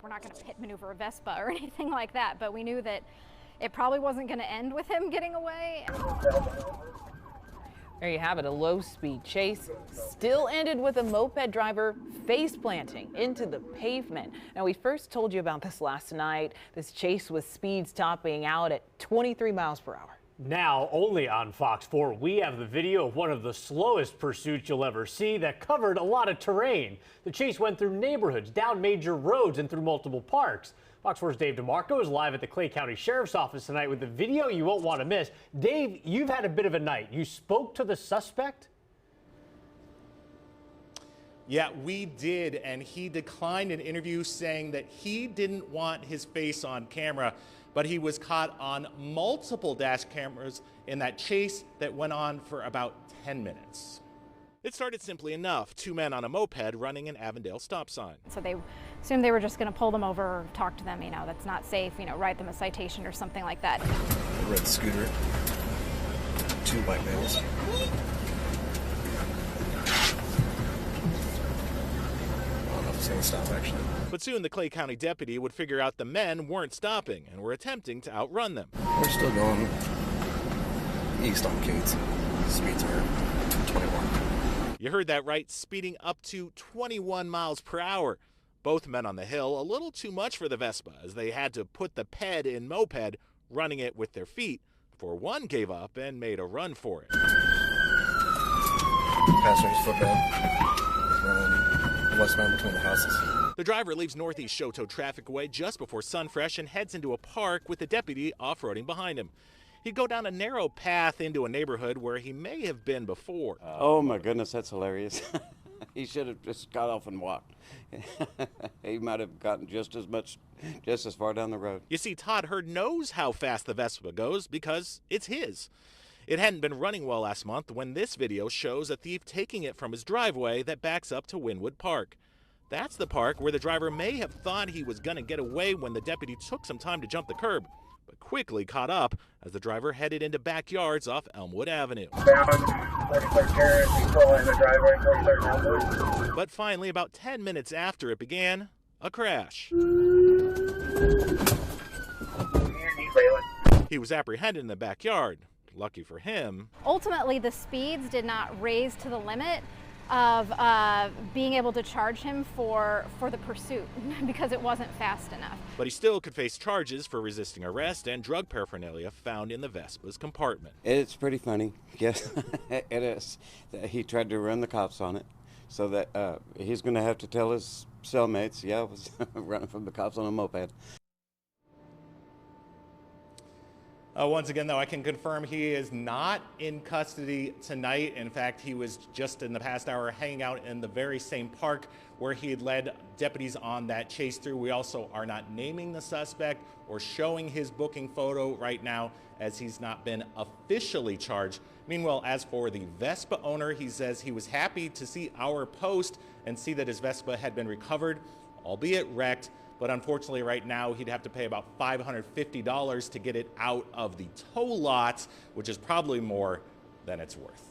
We're not going to pit maneuver a Vespa or anything like that, but we knew that it probably wasn't going to end with him getting away. There you have it, a low-speed chase still ended with a moped driver face planting into the pavement. Now, we first told you about this last night. This chase with speeds topping out at 23 miles per hour. Now, only on Fox 4, we have the video of one of the slowest pursuits you'll ever see that covered a lot of terrain. The chase went through neighborhoods, down major roads, and through multiple parks. Fox 4's Dave DeMarco is live at the Clay County Sheriff's Office tonight with the video you won't want to miss. Dave, you've had a bit of a night. You spoke to the suspect? Yeah, we did, and he declined an interview saying that he didn't want his face on camera, but he was caught on multiple dash cameras in that chase that went on for about 10 minutes. It started simply enough, two men on a moped running an Avondale stop sign. So they assumed they were just going to pull them over, or talk to them, that's not safe, write them a citation or something like that. A red scooter, two white males. Stop, actually. But soon the Clay County deputy would figure out the men weren't stopping and were attempting to outrun them. We're still going east on Cates. Speeds are 21. You heard that right, speeding up to 21 miles per hour. Both men on the hill, a little too much for the Vespa, as they had to put the ped in moped, running it with their feet, before one gave up and made a run for it. Passenger's footbed. Running westbound between the houses. The driver leaves Northeast Shoto Trafficway just before Sunfresh and heads into a park with the deputy off-roading behind him. He'd go down a narrow path into a neighborhood where he may have been before. Oh my goodness, that's hilarious. He should have just got off and walked. He might have gotten just as far down the road. You see, Todd Hurd knows how fast the Vespa goes because it's his. It hadn't been running well last month when this video shows a thief taking it from his driveway that backs up to Wynwood Park. That's the park where the driver may have thought he was going to get away when the deputy took some time to jump the curb, but quickly caught up as the driver headed into backyards off Elmwood Avenue. But finally, about 10 minutes after it began, a crash. He was apprehended in the backyard. Lucky for him. Ultimately, the speeds did not raise to the limit of being able to charge him for the pursuit because it wasn't fast enough. But he still could face charges for resisting arrest and drug paraphernalia found in the Vespa's compartment. It's pretty funny, yes, it is. He tried to run the cops on it, so that he's going to have to tell his cellmates, yeah, I was running from the cops on a moped. Once again, though, I can confirm he is not in custody tonight. In fact, he was just in the past hour hanging out in the very same park where he had led deputies on that chase through. We also are not naming the suspect or showing his booking photo right now, as he's not been officially charged. Meanwhile, as for the Vespa owner, he says he was happy to see our post and see that his Vespa had been recovered, albeit wrecked. But unfortunately, right now, he'd have to pay about $550 to get it out of the tow lot, which is probably more than it's worth.